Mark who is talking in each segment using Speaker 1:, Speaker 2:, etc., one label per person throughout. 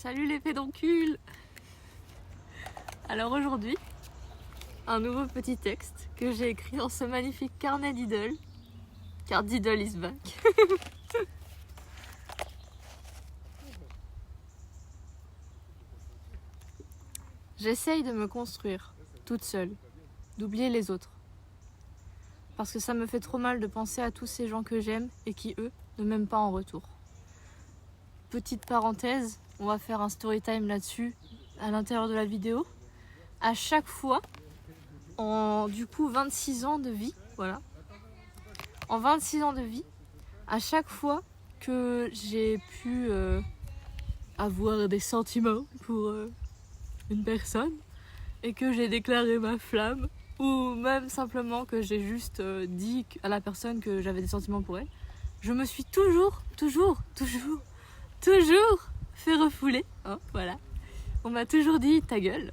Speaker 1: Salut les pédoncules. Alors aujourd'hui, un nouveau petit texte que j'ai écrit dans ce magnifique carnet Diddle, car Diddle is back. J'essaye de me construire, toute seule, d'oublier les autres. Parce que ça me fait trop mal de penser à tous ces gens que j'aime et qui, eux, ne m'aiment pas en retour. Petite parenthèse, on va faire un story time là-dessus à l'intérieur de la vidéo. À chaque fois, en du coup 26 ans de vie, voilà. En 26 ans de vie, à chaque fois que j'ai pu avoir des sentiments pour une personne et que j'ai déclaré ma flamme, ou même simplement que j'ai juste dit à la personne que j'avais des sentiments pour elle, je me suis toujours fait refouler, hein, voilà. On m'a toujours dit ta gueule,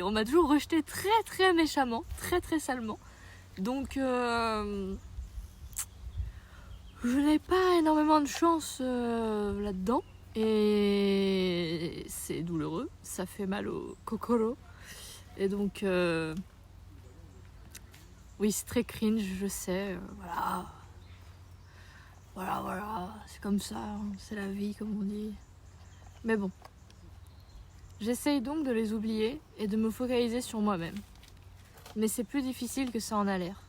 Speaker 1: on m'a toujours rejeté très méchamment, très salement. Donc je n'ai pas énormément de chance là-dedans. Et c'est douloureux, ça fait mal au kokoro. Et donc oui, c'est très cringe, je sais, voilà, c'est comme ça, hein, c'est la vie comme on dit. Mais bon. J'essaye donc de les oublier et de me focaliser sur moi-même. Mais c'est plus difficile que ça en a l'air.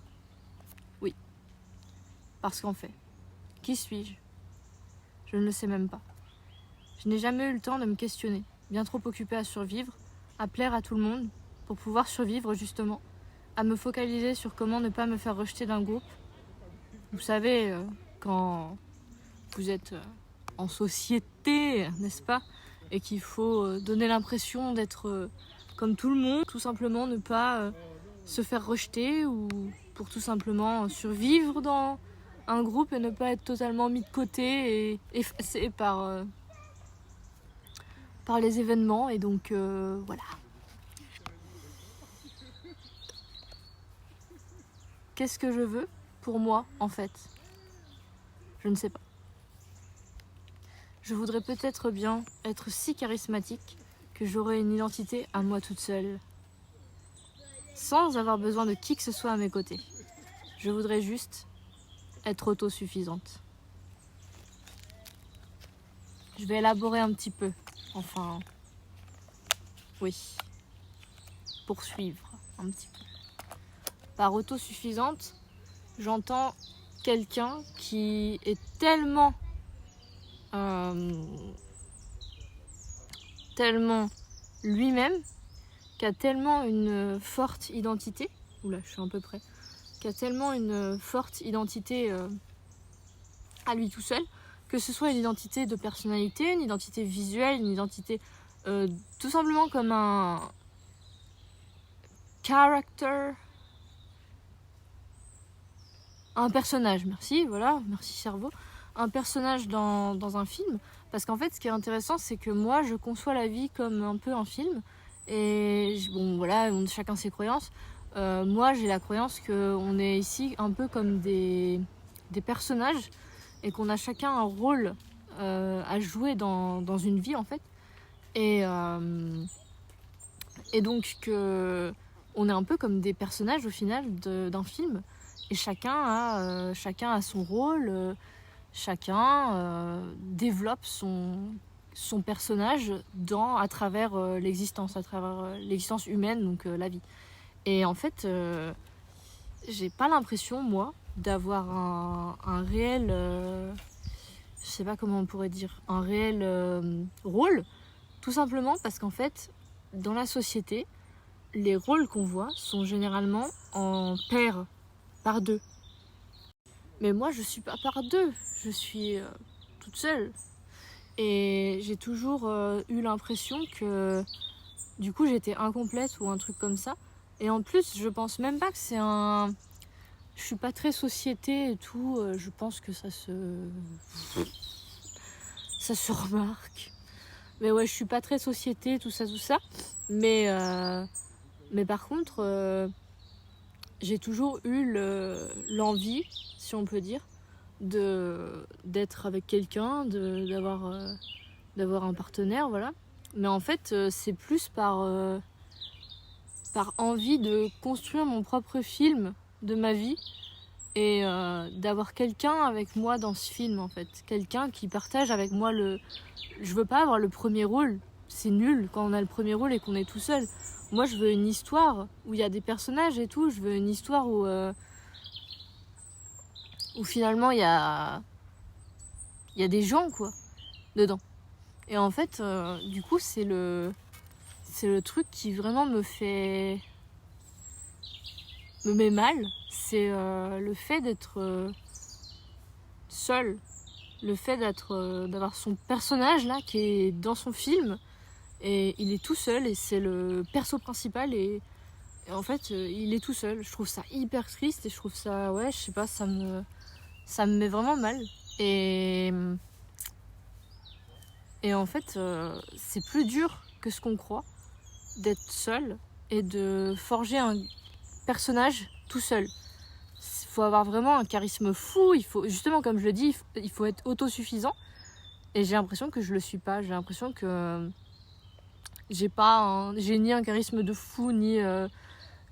Speaker 1: Oui. Parce qu'en fait, qui suis-je? Je ne le sais même pas. Je n'ai jamais eu le temps de me questionner, bien trop occupée à survivre, à plaire à tout le monde, pour pouvoir survivre justement, à me focaliser sur comment ne pas me faire rejeter d'un groupe. Vous savez, quand vous êtes en société, n'est-ce pas? Et qu'il faut donner l'impression d'être comme tout le monde, tout simplement ne pas se faire rejeter ou pour tout simplement survivre dans un groupe et ne pas être totalement mis de côté et effacé par les événements. Et donc voilà. Qu'est-ce que je veux pour moi en fait? Je ne sais pas. Je voudrais peut-être bien être si charismatique que j'aurais une identité à moi toute seule, sans avoir besoin de qui que ce soit à mes côtés. Je voudrais juste être autosuffisante. Je vais élaborer un petit peu, enfin, oui, poursuivre un petit peu. Par autosuffisante, j'entends quelqu'un qui est tellement lui-même, qui a tellement une forte identité, oula, je suis un peu près, qui a tellement une forte identité à lui tout seul, que ce soit une identité de personnalité, une identité visuelle, une identité tout simplement comme un character, un personnage, merci, voilà, merci cerveau, un personnage dans un film. Parce qu'en fait, ce qui est intéressant, c'est que moi, je conçois la vie comme un peu un film. Et bon, voilà, chacun ses croyances. Moi, j'ai la croyance qu'on est ici un peu comme des personnages et qu'on a chacun un rôle à jouer dans une vie, en fait. Et donc, on est un peu comme des personnages, au final, d'un film. Et chacun a son rôle. Chacun développe son personnage à travers l'existence, humaine, donc la vie. Et en fait, j'ai pas l'impression, moi, d'avoir un réel, je sais pas comment on pourrait dire, un réel rôle, tout simplement parce qu'en fait, dans la société, les rôles qu'on voit sont généralement en paire, par deux. Mais moi, je suis pas par deux, je suis toute seule. Et j'ai toujours eu l'impression que du coup j'étais incomplète ou un truc comme ça. Et en plus, je pense même pas que c'est un... Je suis pas très société et tout, je pense que ça se remarque. Mais ouais, je suis pas très société, tout ça. Mais par contre, j'ai toujours eu l'envie, si on peut dire, d'être avec quelqu'un, d'avoir d'avoir un partenaire, voilà. Mais en fait, c'est plus par envie de construire mon propre film de ma vie et d'avoir quelqu'un avec moi dans ce film, en fait. Quelqu'un qui partage avec moi Je veux pas avoir le premier rôle. C'est nul quand on a le premier rôle et qu'on est tout seul. Moi, je veux une histoire où il y a des personnages et tout. Je veux une histoire où finalement il y a des gens, quoi, dedans. Et en fait, du coup, c'est le truc qui vraiment me met mal. C'est le fait d'être seul. Le fait d'avoir son personnage là qui est dans son film et il est tout seul et c'est le perso principal et en fait il est tout seul. Je trouve ça hyper triste et je trouve ça, ouais, je sais pas, ça me met vraiment mal. Et en fait c'est plus dur que ce qu'on croit d'être seul et de forger un personnage tout seul. Il faut avoir vraiment un charisme fou, il faut, justement comme je le dis, il faut être autosuffisant. Et j'ai l'impression que je le suis pas. J'ai l'impression que j'ai ni un charisme de fou, ni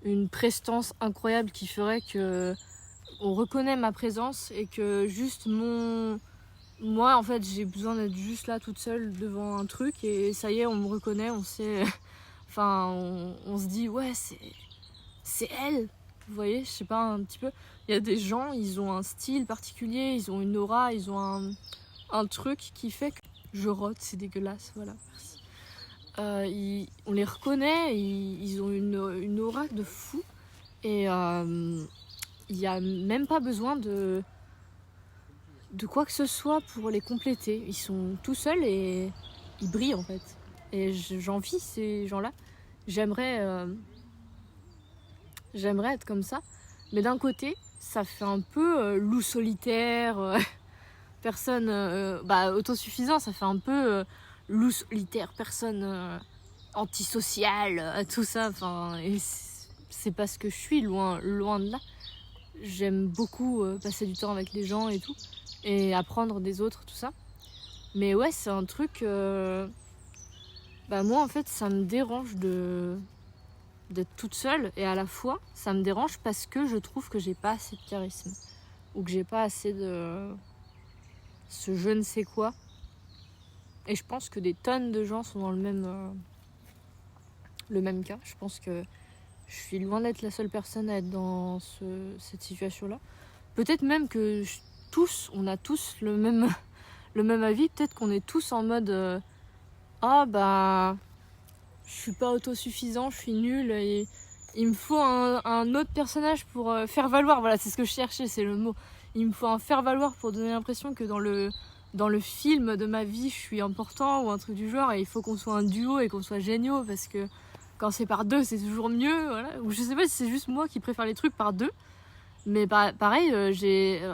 Speaker 1: une prestance incroyable qui ferait que on reconnaît ma présence et que juste moi en fait j'ai besoin d'être juste là toute seule devant un truc et ça y est, on me reconnaît, on sait, enfin on se dit ouais c'est elle. Vous voyez, je sais pas, un petit peu. Il y a des gens, ils ont un style particulier, ils ont une aura, ils ont un truc qui fait que je rote, c'est dégueulasse, voilà, merci. On les reconnaît, ils ont une aura de fou et il n'y a même pas besoin de quoi que ce soit pour les compléter. Ils sont tout seuls et ils brillent en fait. Et j'envie ces gens-là. J'aimerais être comme ça. Mais d'un côté, ça fait un peu loup solitaire, personne autosuffisant, ça fait un peu loup solitaire, personne antisociale, tout ça. Enfin, et c'est pas ce que je suis, loin de là. J'aime beaucoup passer du temps avec les gens et tout, et apprendre des autres, tout ça. Mais ouais, c'est un truc... moi, en fait, ça me dérange d'être toute seule, et à la fois ça me dérange parce que je trouve que j'ai pas assez de charisme ou que j'ai pas assez de ce je ne sais quoi, et je pense que des tonnes de gens sont dans le même cas. Je pense que je suis loin d'être la seule personne à être dans cette situation là. Peut-être même que on a tous le même avis. Peut-être qu'on est tous en mode je suis pas autosuffisant, je suis nulle et il me faut un autre personnage pour faire valoir. Voilà, c'est ce que je cherchais, c'est le mot. Il me faut un faire valoir pour donner l'impression que dans le film de ma vie, je suis important ou un truc du genre, et il faut qu'on soit un duo et qu'on soit géniaux parce que quand c'est par deux, c'est toujours mieux. Voilà. Ou je sais pas si c'est juste moi qui préfère les trucs par deux. Mais pareil,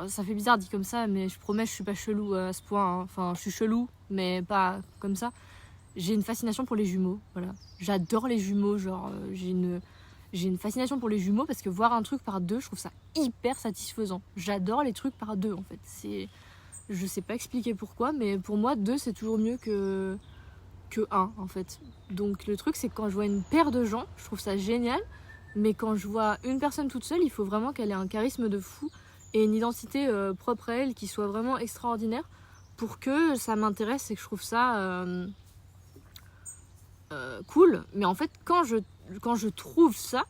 Speaker 1: ça fait bizarre dit comme ça, mais je promets, je suis pas chelou à ce point. Hein. Enfin, je suis chelou, mais pas comme ça. J'ai une fascination pour les jumeaux, voilà. J'adore les jumeaux, genre j'ai une fascination pour les jumeaux parce que voir un truc par deux, je trouve ça hyper satisfaisant. J'adore les trucs par deux en fait. Je sais pas expliquer pourquoi, mais pour moi deux c'est toujours mieux que un en fait. Donc le truc c'est que quand je vois une paire de gens, je trouve ça génial, mais quand je vois une personne toute seule, il faut vraiment qu'elle ait un charisme de fou et une identité propre à elle qui soit vraiment extraordinaire pour que ça m'intéresse et que je trouve ça cool. Mais en fait quand je trouve ça,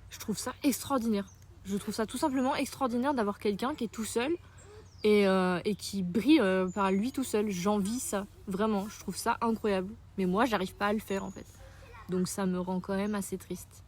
Speaker 1: je trouve ça extraordinaire. Je trouve ça tout simplement extraordinaire d'avoir quelqu'un qui est tout seul et qui brille par lui tout seul. J'envie ça, vraiment, je trouve ça incroyable. Mais moi j'arrive pas à le faire en fait. Donc ça me rend quand même assez triste.